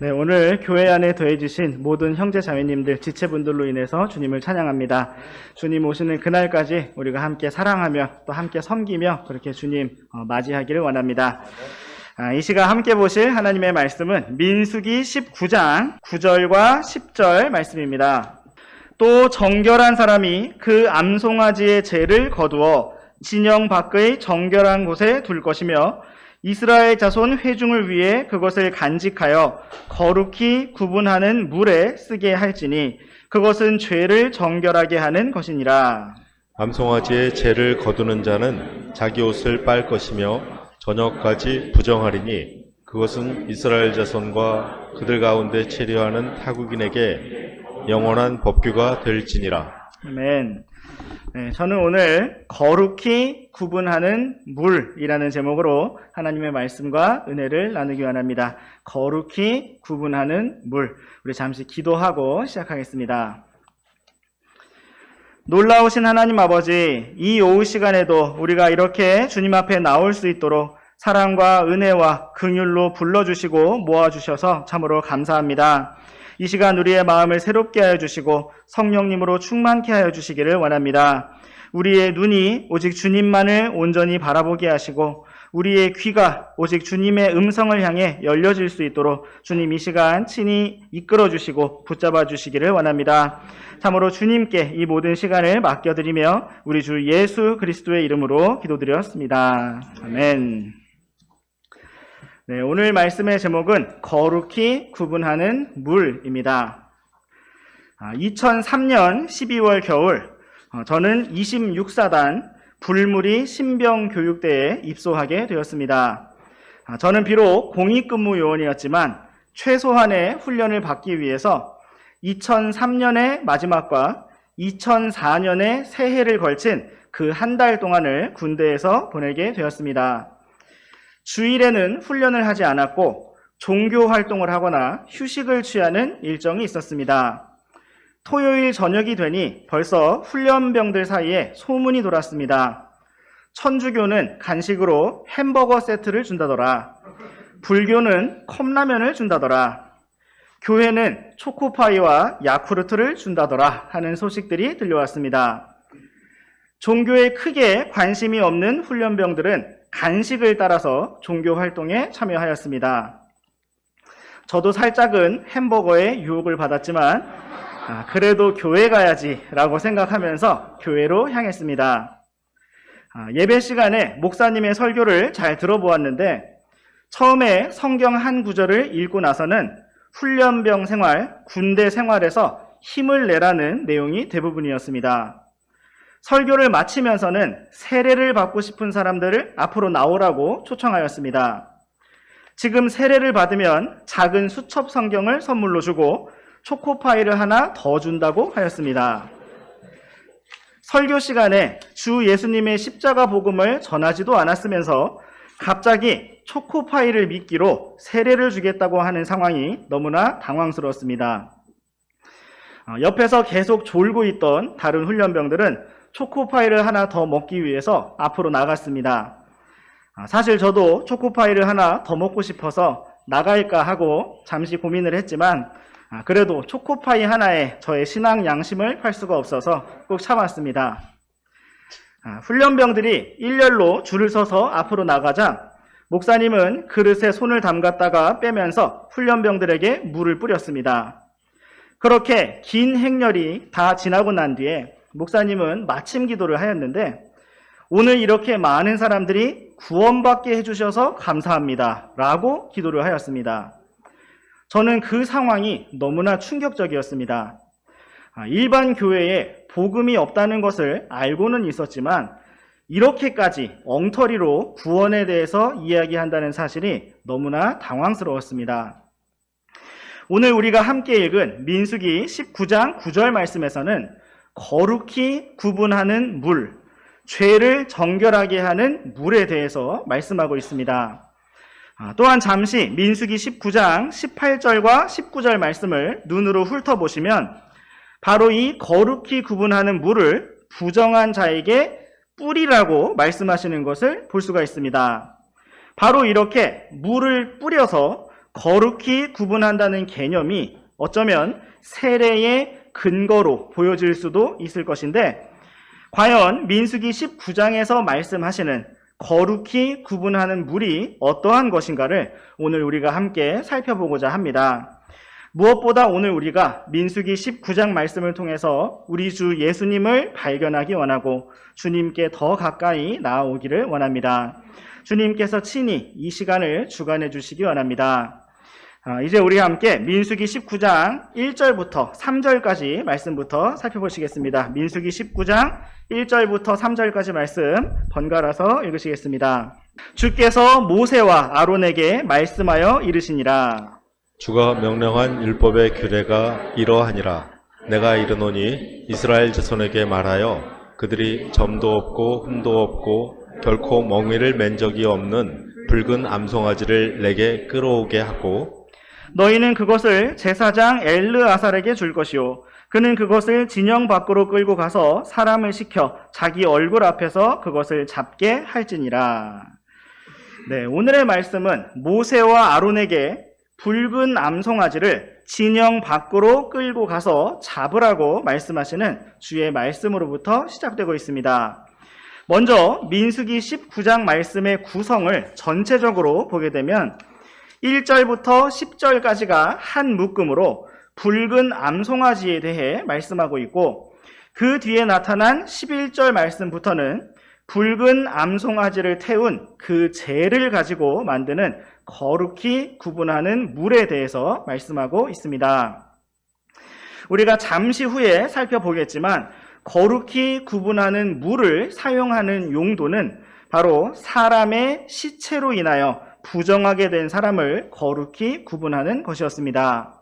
네, 오늘 교회 안에 더해주신 모든 형제 자매님들, 지체분들로 인해서 주님을 찬양합니다. 주님 오시는 그날까지 우리가 함께 사랑하며 또 함께 섬기며 그렇게 주님 맞이하기를 원합니다. 이 시간 함께 보실 하나님의 말씀은 민수기 19장 9절과 10절 말씀입니다. 또 정결한 사람이 그 암송아지의 죄를 거두어 진영 밖의 정결한 곳에 둘 것이며 이스라엘 자손 회중을 위해 그것을 간직하여 거룩히 구분하는 물에 쓰게 할지니 그것은 죄를 정결하게 하는 것이니라. 암송아지의 죄를 거두는 자는 자기 옷을 빨 것이며 저녁까지 부정하리니 그것은 이스라엘 자손과 그들 가운데 체류하는 타국인에게 영원한 법규가 될지니라. 아멘. 네, 저는 오늘 거룩히 구분하는 물이라는 제목으로 하나님의 말씀과 은혜를 나누기 원합니다. 거룩히 구분하는 물. 우리 잠시 기도하고 시작하겠습니다. 놀라우신 하나님 아버지, 이 오후 시간에도 우리가 이렇게 주님 앞에 나올 수 있도록 사랑과 은혜와 긍휼로 불러주시고 모아주셔서 참으로 감사합니다. 이 시간 우리의 마음을 새롭게 하여 주시고 성령님으로 충만케 하여 주시기를 원합니다. 우리의 눈이 오직 주님만을 온전히 바라보게 하시고 우리의 귀가 오직 주님의 음성을 향해 열려질 수 있도록 주님 이 시간 친히 이끌어 주시고 붙잡아 주시기를 원합니다. 참으로 주님께 이 모든 시간을 맡겨드리며 우리 주 예수 그리스도의 이름으로 기도드렸습니다. 아멘. 네, 오늘 말씀의 제목은 거룩히 구분하는 물입니다. 2003년 12월 겨울 저는 26사단 불무리 신병교육대에 입소하게 되었습니다. 저는 비록 공익근무 요원이었지만 최소한의 훈련을 받기 위해서 2003년의 마지막과 2004년의 새해를 걸친 그 한 달 동안을 군대에서 보내게 되었습니다. 주일에는 훈련을 하지 않았고 종교 활동을 하거나 휴식을 취하는 일정이 있었습니다. 토요일 저녁이 되니 벌써 훈련병들 사이에 소문이 돌았습니다. 천주교는 간식으로 햄버거 세트를 준다더라. 불교는 컵라면을 준다더라. 교회는 초코파이와 야쿠르트를 준다더라 하는 소식들이 들려왔습니다. 종교에 크게 관심이 없는 훈련병들은 간식을 따라서 종교 활동에 참여하였습니다. 저도 살짝은 햄버거에 유혹을 받았지만 그래도 교회 가야지 라고 생각하면서 교회로 향했습니다. 예배 시간에 목사님의 설교를 잘 들어보았는데 처음에 성경 한 구절을 읽고 나서는 훈련병 생활, 군대 생활에서 힘을 내라는 내용이 대부분이었습니다. 설교를 마치면서는 세례를 받고 싶은 사람들을 앞으로 나오라고 초청하였습니다. 지금 세례를 받으면 작은 수첩 성경을 선물로 주고 초코파이를 하나 더 준다고 하였습니다. 설교 시간에 주 예수님의 십자가 복음을 전하지도 않았으면서 갑자기 초코파이를 미끼로 세례를 주겠다고 하는 상황이 너무나 당황스러웠습니다. 옆에서 계속 졸고 있던 다른 훈련병들은 초코파이를 하나 더 먹기 위해서 앞으로 나갔습니다. 사실 저도 초코파이를 하나 더 먹고 싶어서 나갈까 하고 잠시 고민을 했지만 그래도 초코파이 하나에 저의 신앙 양심을 팔 수가 없어서 꼭 참았습니다. 훈련병들이 일렬로 줄을 서서 앞으로 나가자 목사님은 그릇에 손을 담갔다가 빼면서 훈련병들에게 물을 뿌렸습니다. 그렇게 긴 행렬이 다 지나고 난 뒤에 목사님은 마침 기도를 하였는데 오늘 이렇게 많은 사람들이 구원받게 해주셔서 감사합니다 라고 기도를 하였습니다. 저는 그 상황이 너무나 충격적이었습니다. 일반 교회에 복음이 없다는 것을 알고는 있었지만 이렇게까지 엉터리로 구원에 대해서 이야기한다는 사실이 너무나 당황스러웠습니다. 오늘 우리가 함께 읽은 민수기 19장 9절 말씀에서는 거룩히 구분하는 물, 죄를 정결하게 하는 물에 대해서 말씀하고 있습니다. 또한 잠시 민수기 19장 18절과 19절 말씀을 눈으로 훑어보시면 바로 이 거룩히 구분하는 물을 부정한 자에게 뿌리라고 말씀하시는 것을 볼 수가 있습니다. 바로 이렇게 물을 뿌려서 거룩히 구분한다는 개념이 어쩌면 세례의 근거로 보여질 수도 있을 것인데, 과연 민수기 19장에서 말씀하시는 거룩히 구분하는 물이 어떠한 것인가를 오늘 우리가 함께 살펴보고자 합니다. 무엇보다 오늘 우리가 민수기 19장 말씀을 통해서 우리 주 예수님을 발견하기 원하고 주님께 더 가까이 나아오기를 원합니다. 주님께서 친히 이 시간을 주관해 주시기 원합니다. 이제 우리 함께 민수기 19장 1절부터 3절까지 말씀부터 살펴보시겠습니다. 민수기 19장 1절부터 3절까지 말씀 번갈아서 읽으시겠습니다. 주께서 모세와 아론에게 말씀하여 이르시니라. 주가 명령한 율법의 규례가 이러하니라. 내가 이르노니 이스라엘 자손에게 말하여 그들이 점도 없고 흠도 없고 결코 멍에를 맨 적이 없는 붉은 암송아지를 내게 끌어오게 하고, 너희는 그것을 제사장 엘르아살에게 줄 것이요 그는 그것을 진영 밖으로 끌고 가서 사람을 시켜 자기 얼굴 앞에서 그것을 잡게 할지니라. 네, 오늘의 말씀은 모세와 아론에게 붉은 암송아지를 진영 밖으로 끌고 가서 잡으라고 말씀하시는 주의 말씀으로부터 시작되고 있습니다. 먼저 민수기 19장 말씀의 구성을 전체적으로 보게 되면 1절부터 10절까지가 한 묶음으로 붉은 암송아지에 대해 말씀하고 있고, 그 뒤에 나타난 11절 말씀부터는 붉은 암송아지를 태운 그 재를 가지고 만드는 거룩히 구분하는 물에 대해서 말씀하고 있습니다. 우리가 잠시 후에 살펴보겠지만 거룩히 구분하는 물을 사용하는 용도는 바로 사람의 시체로 인하여 부정하게 된 사람을 거룩히 구분하는 것이었습니다.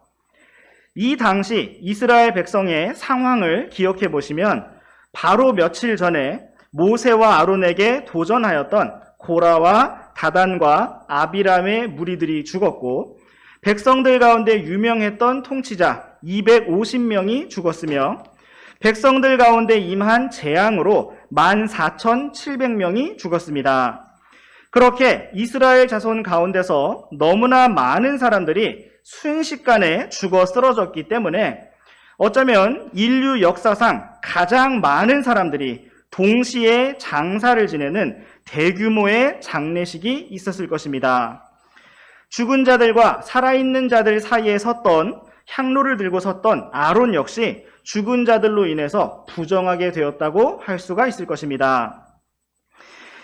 이 당시 이스라엘 백성의 상황을 기억해 보시면 바로 며칠 전에 모세와 아론에게 도전하였던 고라와 다단과 아비람의 무리들이 죽었고, 백성들 가운데 유명했던 통치자 250명이 죽었으며, 백성들 가운데 임한 재앙으로 14,700명이 죽었습니다. 그렇게 이스라엘 자손 가운데서 너무나 많은 사람들이 순식간에 죽어 쓰러졌기 때문에 어쩌면 인류 역사상 가장 많은 사람들이 동시에 장사를 지내는 대규모의 장례식이 있었을 것입니다. 죽은 자들과 살아있는 자들 사이에 섰던, 향로를 들고 섰던 아론 역시 죽은 자들로 인해서 부정하게 되었다고 할 수가 있을 것입니다.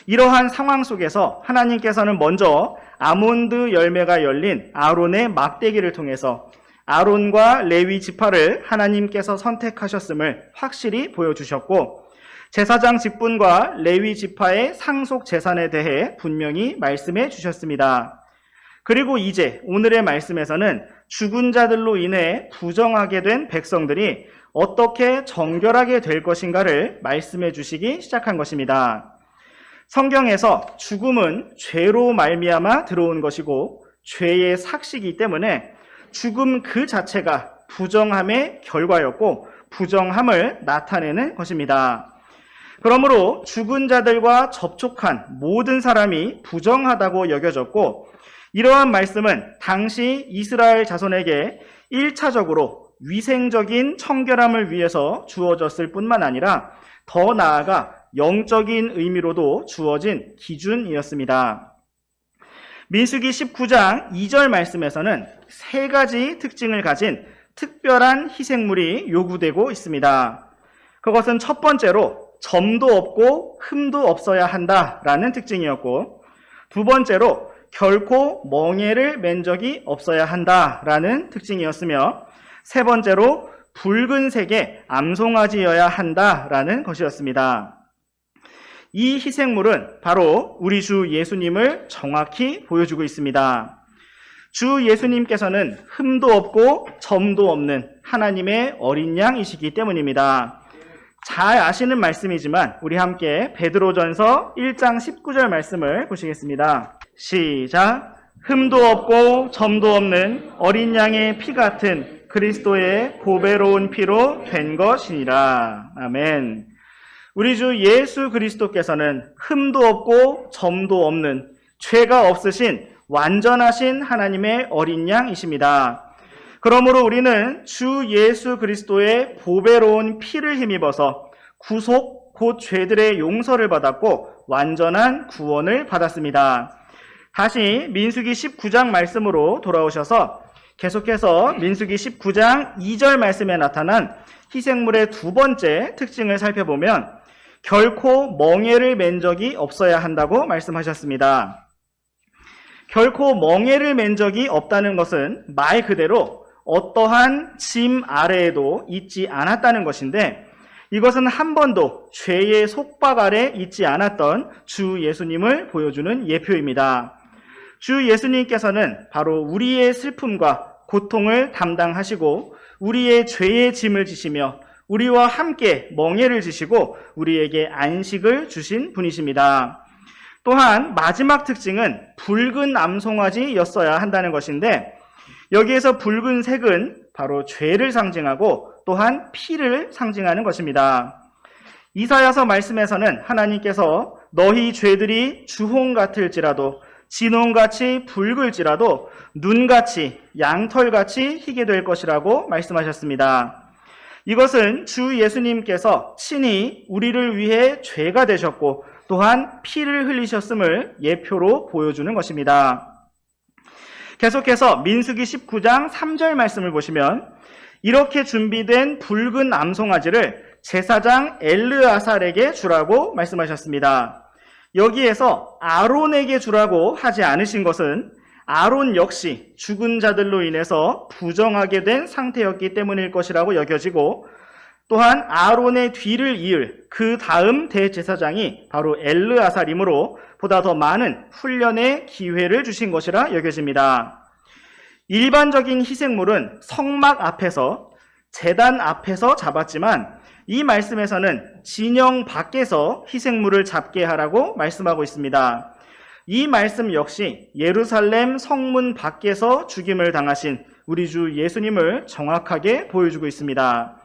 이러한 상황 속에서 하나님께서는 먼저 아몬드 열매가 열린 아론의 막대기를 통해서 아론과 레위 지파를 하나님께서 선택하셨음을 확실히 보여주셨고, 제사장 직분과 레위 지파의 상속 재산에 대해 분명히 말씀해 주셨습니다. 그리고 이제 오늘의 말씀에서는 죽은 자들로 인해 부정하게 된 백성들이 어떻게 정결하게 될 것인가를 말씀해 주시기 시작한 것입니다. 성경에서 죽음은 죄로 말미암아 들어온 것이고 죄의 삭시이기 때문에 죽음 그 자체가 부정함의 결과였고 부정함을 나타내는 것입니다. 그러므로 죽은 자들과 접촉한 모든 사람이 부정하다고 여겨졌고, 이러한 말씀은 당시 이스라엘 자손에게 1차적으로 위생적인 청결함을 위해서 주어졌을 뿐만 아니라 더 나아가 영적인 의미로도 주어진 기준이었습니다. 민수기 19장 2절 말씀에서는 세 가지 특징을 가진 특별한 희생물이 요구되고 있습니다. 그것은 첫 번째로 점도 없고 흠도 없어야 한다라는 특징이었고, 두 번째로 결코 멍에를 맨 적이 없어야 한다라는 특징이었으며, 세 번째로 붉은색의 암송아지여야 한다라는 것이었습니다. 이 희생물은 바로 우리 주 예수님을 정확히 보여주고 있습니다. 주 예수님께서는 흠도 없고 점도 없는 하나님의 어린 양이시기 때문입니다. 잘 아시는 말씀이지만 우리 함께 베드로전서 1장 19절 말씀을 보시겠습니다. 시작. 흠도 없고 점도 없는 어린 양의 피 같은 그리스도의 보배로운 피로 된 것이니라. 아멘. 우리 주 예수 그리스도께서는 흠도 없고 점도 없는 죄가 없으신 완전하신 하나님의 어린 양이십니다. 그러므로 우리는 주 예수 그리스도의 보배로운 피를 힘입어서 구속, 곧 죄들의 용서를 받았고 완전한 구원을 받았습니다. 다시 민수기 19장 말씀으로 돌아오셔서 계속해서 민수기 19장 2절 말씀에 나타난 희생물의 두 번째 특징을 살펴보면 결코 멍에를 맨 적이 없어야 한다고 말씀하셨습니다. 결코 멍에를 맨 적이 없다는 것은 말 그대로 어떠한 짐 아래에도 있지 않았다는 것인데, 이것은 한 번도 죄의 속박 아래 있지 않았던 주 예수님을 보여주는 예표입니다. 주 예수님께서는 바로 우리의 슬픔과 고통을 담당하시고 우리의 죄의 짐을 지시며 우리와 함께 멍에를 지시고 우리에게 안식을 주신 분이십니다. 또한 마지막 특징은 붉은 암송아지였어야 한다는 것인데, 여기에서 붉은색은 바로 죄를 상징하고 또한 피를 상징하는 것입니다. 이사야서 말씀에서는 하나님께서 너희 죄들이 주홍 같을지라도 진홍같이 붉을지라도 눈같이 양털같이 희게 될 것이라고 말씀하셨습니다. 이것은 주 예수님께서 친히 우리를 위해 죄가 되셨고 또한 피를 흘리셨음을 예표로 보여주는 것입니다. 계속해서 민수기 19장 3절 말씀을 보시면 이렇게 준비된 붉은 암송아지를 제사장 엘르아살에게 주라고 말씀하셨습니다. 여기에서 아론에게 주라고 하지 않으신 것은 아론 역시 죽은 자들로 인해서 부정하게 된 상태였기 때문일 것이라고 여겨지고, 또한 아론의 뒤를 이을 그 다음 대제사장이 바로 엘르아살이므로 보다 더 많은 훈련의 기회를 주신 것이라 여겨집니다. 일반적인 희생물은 성막 앞에서, 제단 앞에서 잡았지만 이 말씀에서는 진영 밖에서 희생물을 잡게 하라고 말씀하고 있습니다. 이 말씀 역시 예루살렘 성문 밖에서 죽임을 당하신 우리 주 예수님을 정확하게 보여주고 있습니다.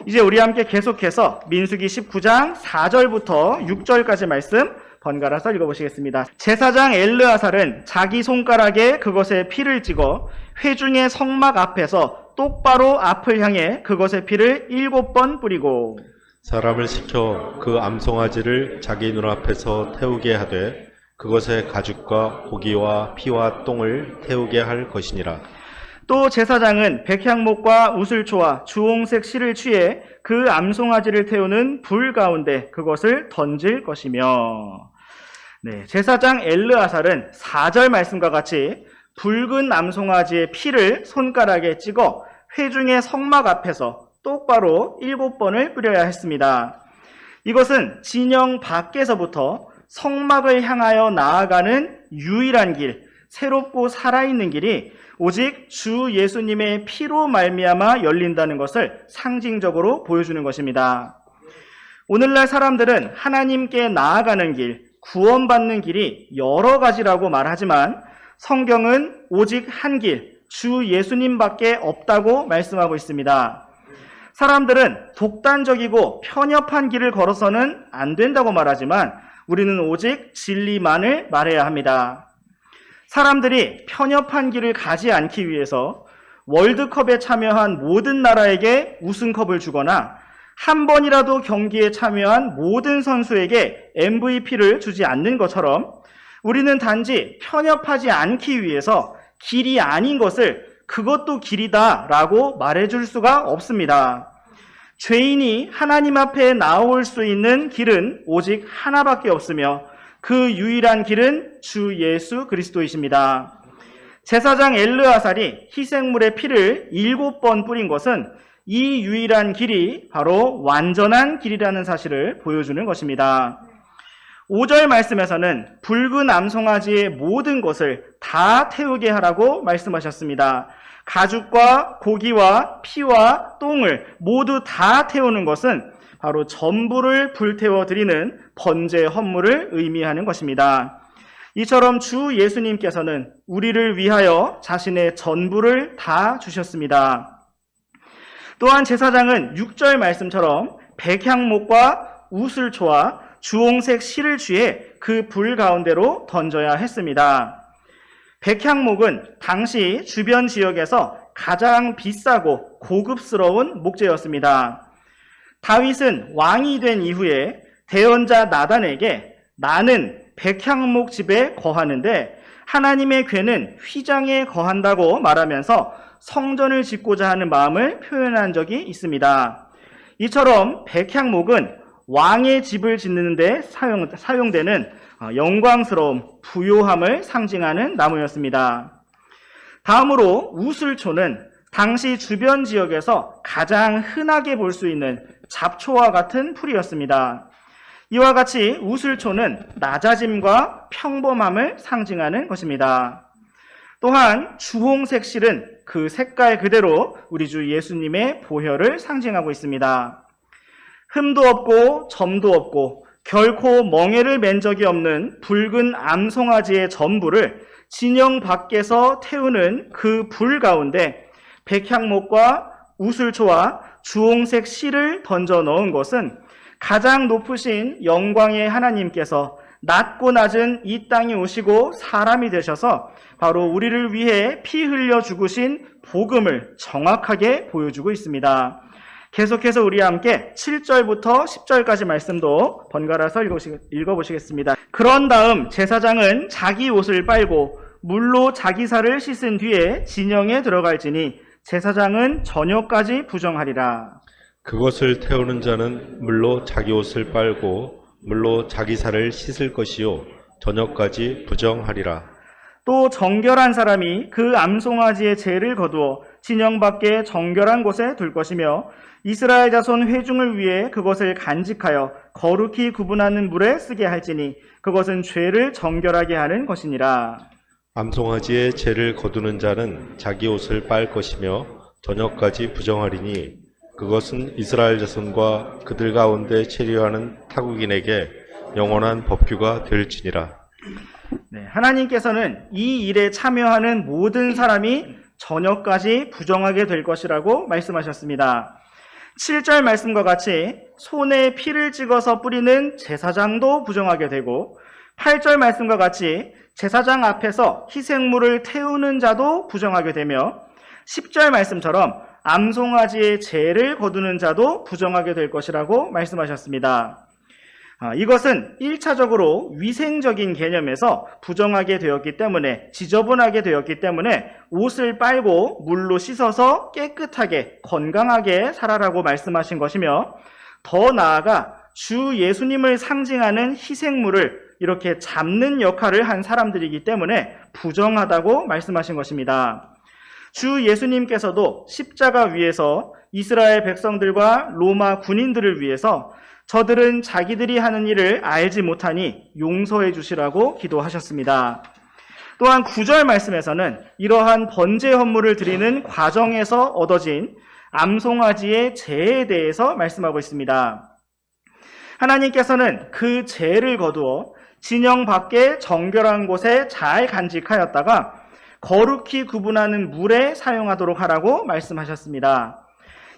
이제 우리 함께 계속해서 민수기 19장 4절부터 6절까지 말씀 번갈아서 읽어보시겠습니다. 제사장 엘르아살은 자기 손가락에 그것의 피를 찍어 회중의 성막 앞에서 똑바로 앞을 향해 그것의 피를 7번 뿌리고 사람을 시켜 그 암송아지를 자기 눈앞에서 태우게 하되 그것의 가죽과 고기와 피와 똥을 태우게 할 것이니라. 또 제사장은 백향목과 우슬초와 주홍색 실을 취해 그 암송아지를 태우는 불 가운데 그것을 던질 것이며, 제사장 엘르아살은 4절 말씀과 같이 붉은 암송아지의 피를 손가락에 찍어 회중의 성막 앞에서 똑바로 7번을 뿌려야 했습니다. 이것은 진영 밖에서부터 성막을 향하여 나아가는 유일한 길, 새롭고 살아있는 길이 오직 주 예수님의 피로 말미암아 열린다는 것을 상징적으로 보여주는 것입니다. 오늘날 사람들은 하나님께 나아가는 길, 구원받는 길이 여러 가지라고 말하지만 성경은 오직 한 길, 주 예수님밖에 없다고 말씀하고 있습니다. 사람들은 독단적이고 편협한 길을 걸어서는 안 된다고 말하지만 우리는 오직 진리만을 말해야 합니다. 사람들이 편협한 길을 가지 않기 위해서 월드컵에 참여한 모든 나라에게 우승컵을 주거나 한 번이라도 경기에 참여한 모든 선수에게 MVP를 주지 않는 것처럼 우리는 단지 편협하지 않기 위해서 길이 아닌 것을 그것도 길이다라고 말해줄 수가 없습니다. 죄인이 하나님 앞에 나올 수 있는 길은 오직 하나밖에 없으며 그 유일한 길은 주 예수 그리스도이십니다. 제사장 엘르아살이 희생물의 피를 7번 뿌린 것은 이 유일한 길이 바로 완전한 길이라는 사실을 보여주는 것입니다. 5절 말씀에서는 붉은 암송아지의 모든 것을 다 태우게 하라고 말씀하셨습니다. 가죽과 고기와 피와 똥을 모두 다 태우는 것은 바로 전부를 불태워 드리는 번제 헌물을 의미하는 것입니다. 이처럼 주 예수님께서는 우리를 위하여 자신의 전부를 다 주셨습니다. 또한 제사장은 6절 말씀처럼 백향목과 우슬초와 주홍색 실을 취해 그 불 가운데로 던져야 했습니다. 백향목은 당시 주변 지역에서 가장 비싸고 고급스러운 목재였습니다. 다윗은 왕이 된 이후에 대언자 나단에게 나는 백향목 집에 거하는데 하나님의 궤는 휘장에 거한다고 말하면서 성전을 짓고자 하는 마음을 표현한 적이 있습니다. 이처럼 백향목은 왕의 집을 짓는 데 사용되는 영광스러움, 부요함을 상징하는 나무였습니다. 다음으로 우슬초는 당시 주변 지역에서 가장 흔하게 볼 수 있는 잡초와 같은 풀이었습니다. 이와 같이 우슬초는 낮아짐과 평범함을 상징하는 것입니다. 또한 주홍색 실은 그 색깔 그대로 우리 주 예수님의 보혈을 상징하고 있습니다. 흠도 없고 점도 없고 결코 멍에를 맨 적이 없는 붉은 암송아지의 전부를 진영 밖에서 태우는 그 불 가운데 백향목과 우슬초와 주홍색 실을 던져 넣은 것은 가장 높으신 영광의 하나님께서 낮고 낮은 이 땅에 오시고 사람이 되셔서 바로 우리를 위해 피 흘려 죽으신 복음을 정확하게 보여주고 있습니다. 계속해서 우리와 함께 7절부터 10절까지 말씀도 번갈아서 읽어보시겠습니다. 그런 다음 제사장은 자기 옷을 빨고 물로 자기 살을 씻은 뒤에 진영에 들어갈지니 제사장은 저녁까지 부정하리라. 그것을 태우는 자는 물로 자기 옷을 빨고 물로 자기 살을 씻을 것이요 저녁까지 부정하리라. 또 정결한 사람이 그 암송아지의 죄를 거두어 진영 밖에 정결한 곳에 둘 것이며 이스라엘 자손 회중을 위해 그것을 간직하여 거룩히 구분하는 물에 쓰게 할지니 그것은 죄를 정결하게 하는 것이니라. 암송아지의 죄를 거두는 자는 자기 옷을 빨 것이며 저녁까지 부정하리니 그것은 이스라엘 자손과 그들 가운데 체류하는 타국인에게 영원한 법규가 될지니라. 네, 하나님께서는 이 일에 참여하는 모든 사람이 저녁까지 부정하게 될 것이라고 말씀하셨습니다. 7절 말씀과 같이 손에 피를 찍어서 뿌리는 제사장도 부정하게 되고 8절 말씀과 같이 제사장 앞에서 희생물을 태우는 자도 부정하게 되며 10절 말씀처럼 암송아지의 죄를 거두는 자도 부정하게 될 것이라고 말씀하셨습니다. 이것은 1차적으로 위생적인 개념에서 부정하게 되었기 때문에 지저분하게 되었기 때문에 옷을 빨고 물로 씻어서 깨끗하게 건강하게 살아라고 말씀하신 것이며 더 나아가 주 예수님을 상징하는 희생물을 이렇게 잡는 역할을 한 사람들이기 때문에 부정하다고 말씀하신 것입니다. 주 예수님께서도 십자가 위에서 이스라엘 백성들과 로마 군인들을 위해서 저들은 자기들이 하는 일을 알지 못하니 용서해 주시라고 기도하셨습니다. 또한 9절 말씀에서는 이러한 번제 헌물을 드리는 과정에서 얻어진 암송아지의 죄에 대해서 말씀하고 있습니다. 하나님께서는 그 죄를 거두어 진영 밖에 정결한 곳에 잘 간직하였다가 거룩히 구분하는 물에 사용하도록 하라고 말씀하셨습니다.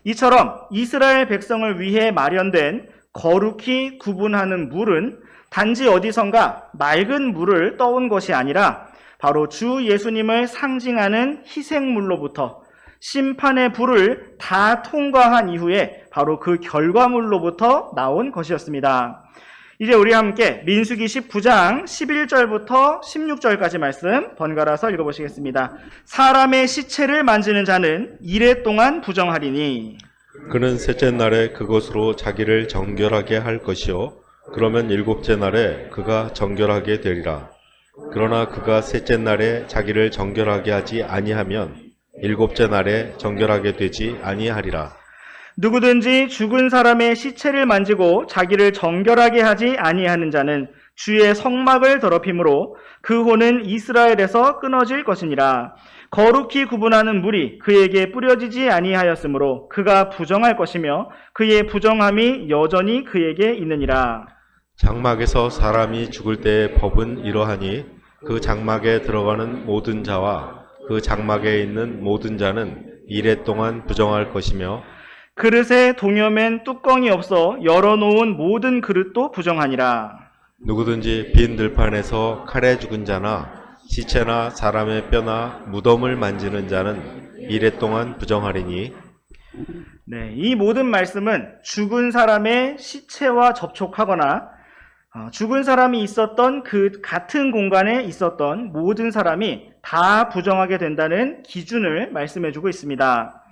이처럼 이스라엘 백성을 위해 마련된 거룩히 구분하는 물은 단지 어디선가 맑은 물을 떠온 것이 아니라 바로 주 예수님을 상징하는 희생물로부터 심판의 불을 다 통과한 이후에 바로 그 결과물로부터 나온 것이었습니다. 이제 우리 함께 민수기 19장 11절부터 16절까지 말씀 번갈아서 읽어보시겠습니다. 사람의 시체를 만지는 자는 이레 동안 부정하리니 그는 셋째 날에 그것으로 자기를 정결하게 할 것이요 그러면 일곱째 날에 그가 정결하게 되리라. 그러나 그가 셋째 날에 자기를 정결하게 하지 아니하면 일곱째 날에 정결하게 되지 아니하리라. 누구든지 죽은 사람의 시체를 만지고 자기를 정결하게 하지 아니하는 자는 주의 성막을 더럽힘으로 그 혼은 이스라엘에서 끊어질 것이니라. 거룩히 구분하는 물이 그에게 뿌려지지 아니하였으므로 그가 부정할 것이며 그의 부정함이 여전히 그에게 있느니라. 장막에서 사람이 죽을 때의 법은 이러하니 그 장막에 들어가는 모든 자와 그 장막에 있는 모든 자는 이레 동안 부정할 것이며 그릇에 동여맨 뚜껑이 없어 열어놓은 모든 그릇도 부정하니라. 누구든지 빈 들판에서 칼에 죽은 자나 시체나 사람의 뼈나 무덤을 만지는 자는 이랫동안 부정하리니 네, 이 모든 말씀은 죽은 사람의 시체와 접촉하거나 죽은 사람이 있었던 그 같은 공간에 있었던 모든 사람이 다 부정하게 된다는 기준을 말씀해주고 있습니다.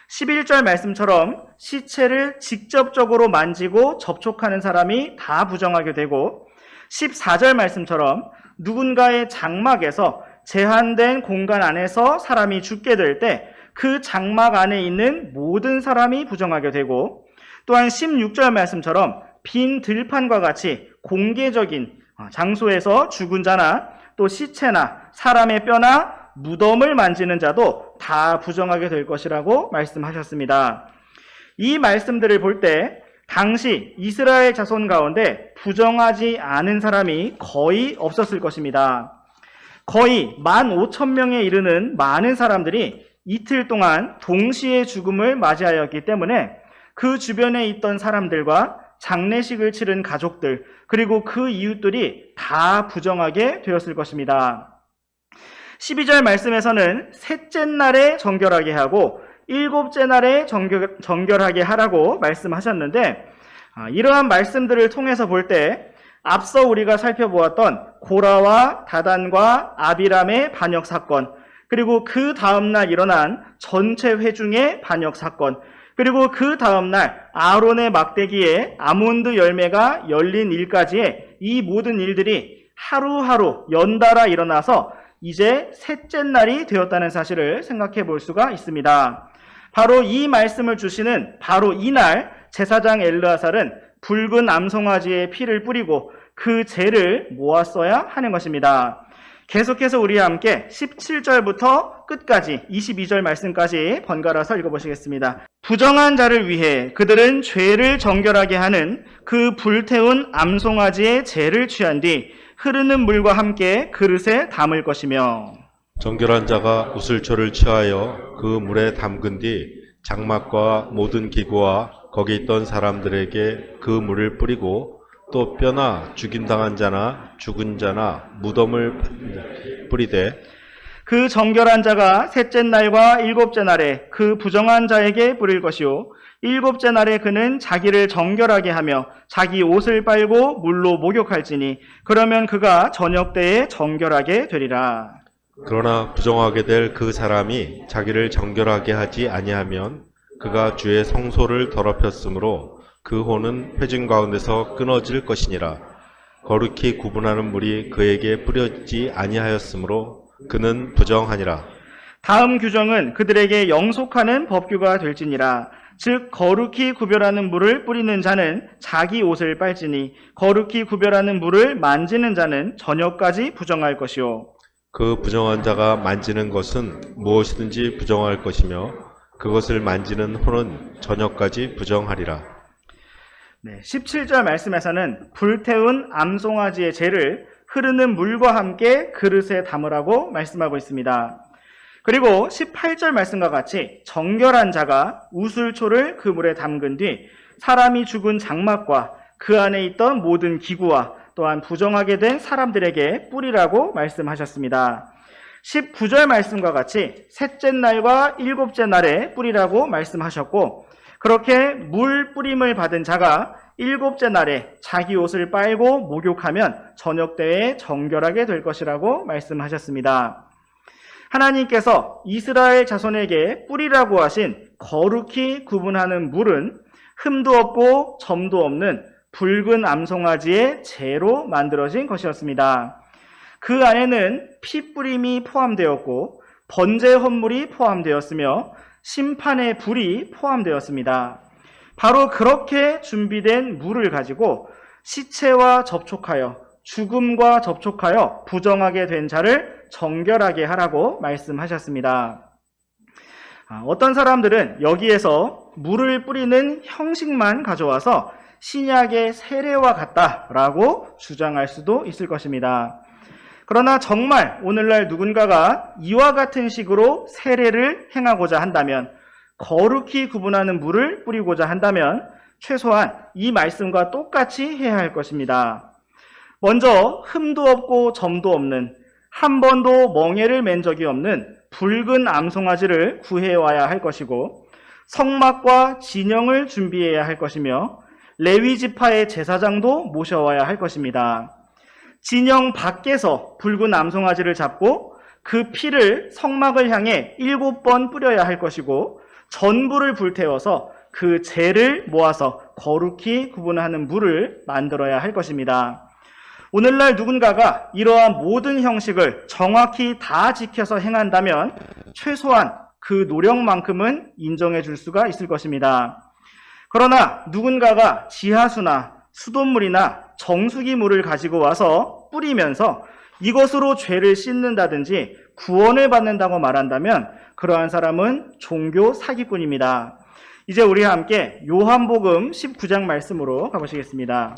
11절 말씀처럼 시체를 직접적으로 만지고 접촉하는 사람이 다 부정하게 되고 14절 말씀처럼 누군가의 장막에서 제한된 공간 안에서 사람이 죽게 될 때 그 장막 안에 있는 모든 사람이 부정하게 되고 또한 16절 말씀처럼 빈 들판과 같이 공개적인 장소에서 죽은 자나 또 시체나 사람의 뼈나 무덤을 만지는 자도 다 부정하게 될 것이라고 말씀하셨습니다. 이 말씀들을 볼 때 당시 이스라엘 자손 가운데 부정하지 않은 사람이 거의 없었을 것입니다. 거의 15,000명에 이르는 많은 사람들이 이틀 동안 동시에 죽음을 맞이하였기 때문에 그 주변에 있던 사람들과 장례식을 치른 가족들 그리고 그 이웃들이 다 부정하게 되었을 것입니다. 12절 말씀에서는 셋째 날에 정결하게 하고 일곱째 날에 정결하게 하라고 말씀하셨는데 이러한 말씀들을 통해서 볼 때 앞서 우리가 살펴보았던 고라와 다단과 아비람의 반역 사건 그리고 그 다음날 일어난 전체 회중의 반역 사건 그리고 그 다음날 아론의 막대기에 아몬드 열매가 열린 일까지의 이 모든 일들이 하루하루 연달아 일어나서 이제 셋째 날이 되었다는 사실을 생각해 볼 수가 있습니다. 바로 이 말씀을 주시는 바로 이날 제사장 엘르아살은 붉은 암송아지의 피를 뿌리고 그 죄를 모았어야 하는 것입니다. 계속해서 우리와 함께 17절부터 끝까지 22절 말씀까지 번갈아서 읽어보시겠습니다. 부정한 자를 위해 그들은 죄를 정결하게 하는 그 불태운 암송아지의 죄를 취한 뒤 흐르는 물과 함께 그릇에 담을 것이며 정결한 자가 우슬초를 취하여 그 물에 담근 뒤 장막과 모든 기구와 거기 있던 사람들에게 그 물을 뿌리고 또 뼈나 죽임당한 자나 죽은 자나 무덤을 뿌리되 그 정결한 자가 셋째 날과 일곱째 날에 그 부정한 자에게 뿌릴 것이요 일곱째 날에 그는 자기를 정결하게 하며 자기 옷을 빨고 물로 목욕할지니 그러면 그가 저녁 때에 정결하게 되리라. 그러나 부정하게 될 그 사람이 자기를 정결하게 하지 아니하면 그가 주의 성소를 더럽혔으므로 그 혼은 회중 가운데서 끊어질 것이니라. 거룩히 구분하는 물이 그에게 뿌려지지 아니하였으므로 그는 부정하니라. 다음 규정은 그들에게 영속하는 법규가 될지니라. 즉 거룩히 구별하는 물을 뿌리는 자는 자기 옷을 빨지니 거룩히 구별하는 물을 만지는 자는 저녁까지 부정할 것이요. 그 부정한 자가 만지는 것은 무엇이든지 부정할 것이며 그것을 만지는 혼은 저녁까지 부정하리라. 17절 말씀에서는 불태운 암송아지의 죄를 흐르는 물과 함께 그릇에 담으라고 말씀하고 있습니다. 그리고 18절 말씀과 같이 정결한 자가 우슬초를 그 물에 담근 뒤 사람이 죽은 장막과 그 안에 있던 모든 기구와 또한 부정하게 된 사람들에게 뿌리라고 말씀하셨습니다. 19절 말씀과 같이 셋째 날과 일곱째 날에 뿌리라고 말씀하셨고 그렇게 물 뿌림을 받은 자가 일곱째 날에 자기 옷을 빨고 목욕하면 저녁 때에 정결하게 될 것이라고 말씀하셨습니다. 하나님께서 이스라엘 자손에게 뿌리라고 하신 거룩히 구분하는 물은 흠도 없고 점도 없는 붉은 암송아지의 재로 만들어진 것이었습니다. 그 안에는 피 뿌림이 포함되었고 번제 헌물이 포함되었으며 심판의 불이 포함되었습니다. 바로 그렇게 준비된 물을 가지고 시체와 접촉하여 죽음과 접촉하여 부정하게 된 자를 정결하게 하라고 말씀하셨습니다. 어떤 사람들은 여기에서 물을 뿌리는 형식만 가져와서 신약의 세례와 같다라고 주장할 수도 있을 것입니다. 그러나 정말 오늘날 누군가가 이와 같은 식으로 세례를 행하고자 한다면 거룩히 구분하는 물을 뿌리고자 한다면 최소한 이 말씀과 똑같이 해야 할 것입니다. 먼저 흠도 없고 점도 없는 한 번도 멍에를 맨 적이 없는 붉은 암송아지를 구해와야 할 것이고 성막과 진영을 준비해야 할 것이며 레위 지파의 제사장도 모셔와야 할 것입니다. 진영 밖에서 붉은 암송아지를 잡고 그 피를 성막을 향해 7번 뿌려야 할 것이고 전부를 불태워서 그 재를 모아서 거룩히 구분하는 물을 만들어야 할 것입니다. 오늘날 누군가가 이러한 모든 형식을 정확히 다 지켜서 행한다면 최소한 그 노력만큼은 인정해 줄 수가 있을 것입니다. 그러나 누군가가 지하수나 수돗물이나 정수기 물을 가지고 와서 뿌리면서 이것으로 죄를 씻는다든지 구원을 받는다고 말한다면 그러한 사람은 종교 사기꾼입니다. 이제 우리 함께 요한복음 19장 말씀으로 가보시겠습니다.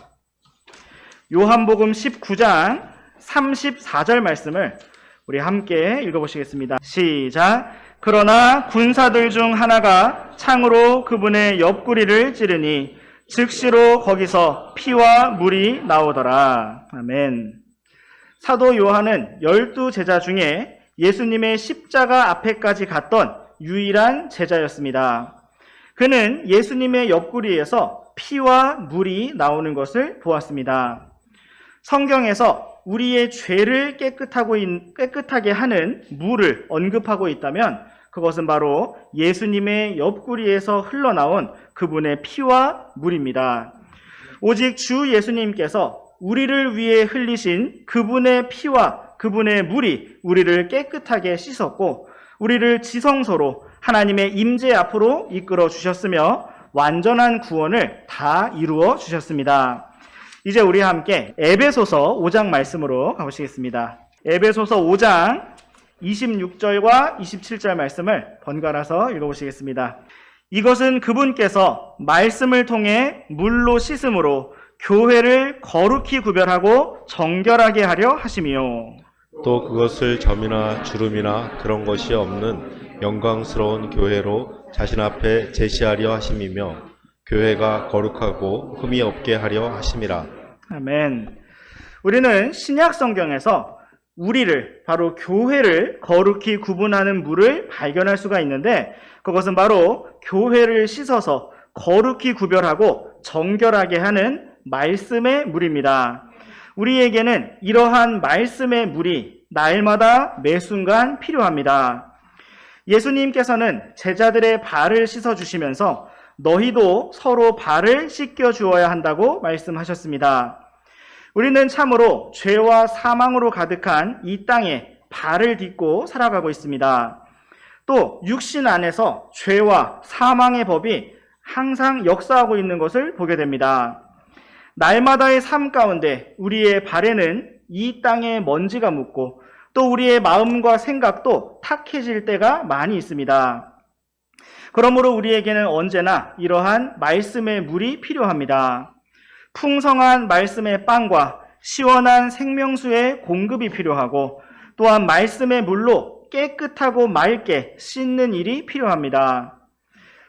요한복음 19장 34절 말씀을 우리 함께 읽어보시겠습니다. 시작. 그러나 군사들 중 하나가 창으로 그분의 옆구리를 찌르니 즉시로 거기서 피와 물이 나오더라. 아멘. 사도 요한은 12제자 중에 예수님의 십자가 앞에까지 갔던 유일한 제자였습니다. 그는 예수님의 옆구리에서 피와 물이 나오는 것을 보았습니다. 성경에서 우리의 죄를 깨끗하게 하는 물을 언급하고 있다면 그것은 바로 예수님의 옆구리에서 흘러나온 그분의 피와 물입니다. 오직 주 예수님께서 우리를 위해 흘리신 그분의 피와 그분의 물이 우리를 깨끗하게 씻었고 우리를 지성소로 하나님의 임재 앞으로 이끌어 주셨으며 완전한 구원을 다 이루어 주셨습니다. 이제 우리 함께 에베소서 5장 말씀으로 가보시겠습니다. 에베소서 5장 26절과 27절 말씀을 번갈아서 읽어보시겠습니다. 이것은 그분께서 말씀을 통해 물로 씻음으로 교회를 거룩히 구별하고 정결하게 하려 하심이요. 또 그것을 점이나 주름이나 그런 것이 없는 영광스러운 교회로 자신 앞에 제시하려 하심이며 교회가 거룩하고 흠이 없게 하려 하심이라. 아멘. 우리는 신약 성경에서 우리를 바로 교회를 거룩히 구분하는 물을 발견할 수가 있는데 그것은 바로 교회를 씻어서 거룩히 구별하고 정결하게 하는 말씀의 물입니다. 우리에게는 이러한 말씀의 물이 날마다 매 순간 필요합니다. 예수님께서는 제자들의 발을 씻어주시면서 너희도 서로 발을 씻겨 주어야 한다고 말씀하셨습니다. 우리는 참으로 죄와 사망으로 가득한 이 땅에 발을 딛고 살아가고 있습니다. 또 육신 안에서 죄와 사망의 법이 항상 역사하고 있는 것을 보게 됩니다. 날마다의 삶 가운데 우리의 발에는 이 땅에 먼지가 묻고 또 우리의 마음과 생각도 탁해질 때가 많이 있습니다. 그러므로 우리에게는 언제나 이러한 말씀의 물이 필요합니다. 풍성한 말씀의 빵과 시원한 생명수의 공급이 필요하고 또한 말씀의 물로 깨끗하고 맑게 씻는 일이 필요합니다.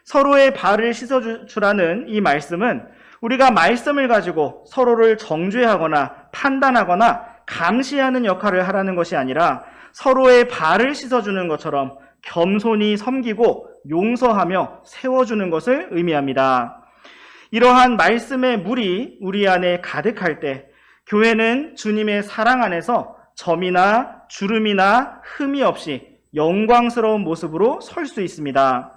서로의 발을 씻어주라는 이 말씀은 우리가 말씀을 가지고 서로를 정죄하거나 판단하거나 감시하는 역할을 하라는 것이 아니라 서로의 발을 씻어주는 것처럼 겸손히 섬기고 용서하며 세워주는 것을 의미합니다. 이러한 말씀의 물이 우리 안에 가득할 때 교회는 주님의 사랑 안에서 점이나 주름이나 흠이 없이 영광스러운 모습으로 설 수 있습니다.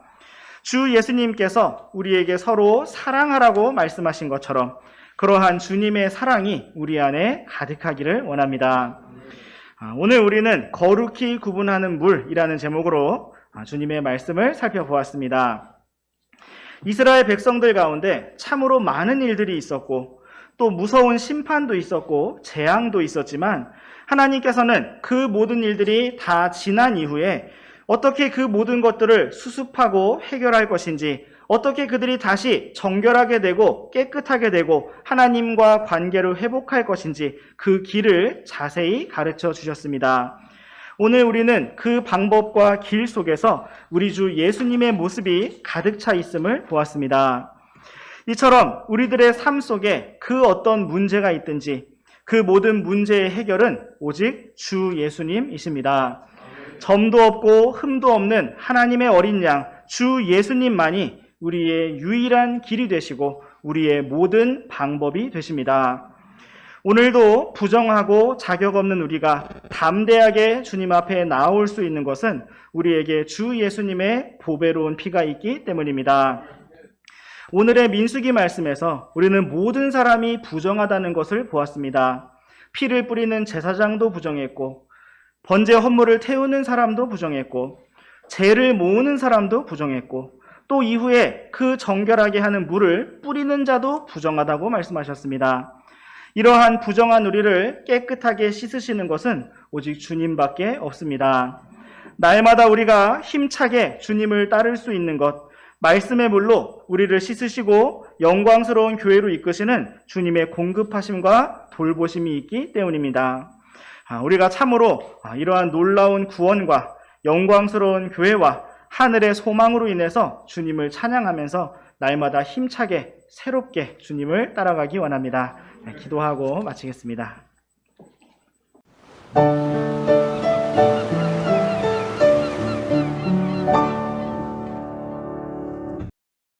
주 예수님께서 우리에게 서로 사랑하라고 말씀하신 것처럼 그러한 주님의 사랑이 우리 안에 가득하기를 원합니다. 오늘 우리는 거룩히 구분하는 물이라는 제목으로 주님의 말씀을 살펴보았습니다. 이스라엘 백성들 가운데 참으로 많은 일들이 있었고 또 무서운 심판도 있었고 재앙도 있었지만 하나님께서는 그 모든 일들이 다 지난 이후에 어떻게 그 모든 것들을 수습하고 해결할 것인지 어떻게 그들이 다시 정결하게 되고 깨끗하게 되고 하나님과 관계를 회복할 것인지 그 길을 자세히 가르쳐 주셨습니다. 오늘 우리는 그 방법과 길 속에서 우리 주 예수님의 모습이 가득 차 있음을 보았습니다. 이처럼 우리들의 삶 속에 그 어떤 문제가 있든지 그 모든 문제의 해결은 오직 주 예수님이십니다. 점도 없고 흠도 없는 하나님의 어린 양, 주 예수님만이 우리의 유일한 길이 되시고 우리의 모든 방법이 되십니다. 오늘도 부정하고 자격 없는 우리가 담대하게 주님 앞에 나올 수 있는 것은 우리에게 주 예수님의 보배로운 피가 있기 때문입니다. 오늘의 민수기 말씀에서 우리는 모든 사람이 부정하다는 것을 보았습니다. 피를 뿌리는 제사장도 부정했고, 번제 헌물을 태우는 사람도 부정했고, 죄를 모으는 사람도 부정했고, 또 이후에 그 정결하게 하는 물을 뿌리는 자도 부정하다고 말씀하셨습니다. 이러한 부정한 우리를 깨끗하게 씻으시는 것은 오직 주님밖에 없습니다. 날마다 우리가 힘차게 주님을 따를 수 있는 것, 말씀의 물로 우리를 씻으시고 영광스러운 교회로 이끄시는 주님의 공급하심과 돌보심이 있기 때문입니다. 우리가 참으로 이러한 놀라운 구원과 영광스러운 교회와 하늘의 소망으로 인해서 주님을 찬양하면서 날마다 힘차게 새롭게 주님을 따라가기 원합니다. 기도하고 마치겠습니다.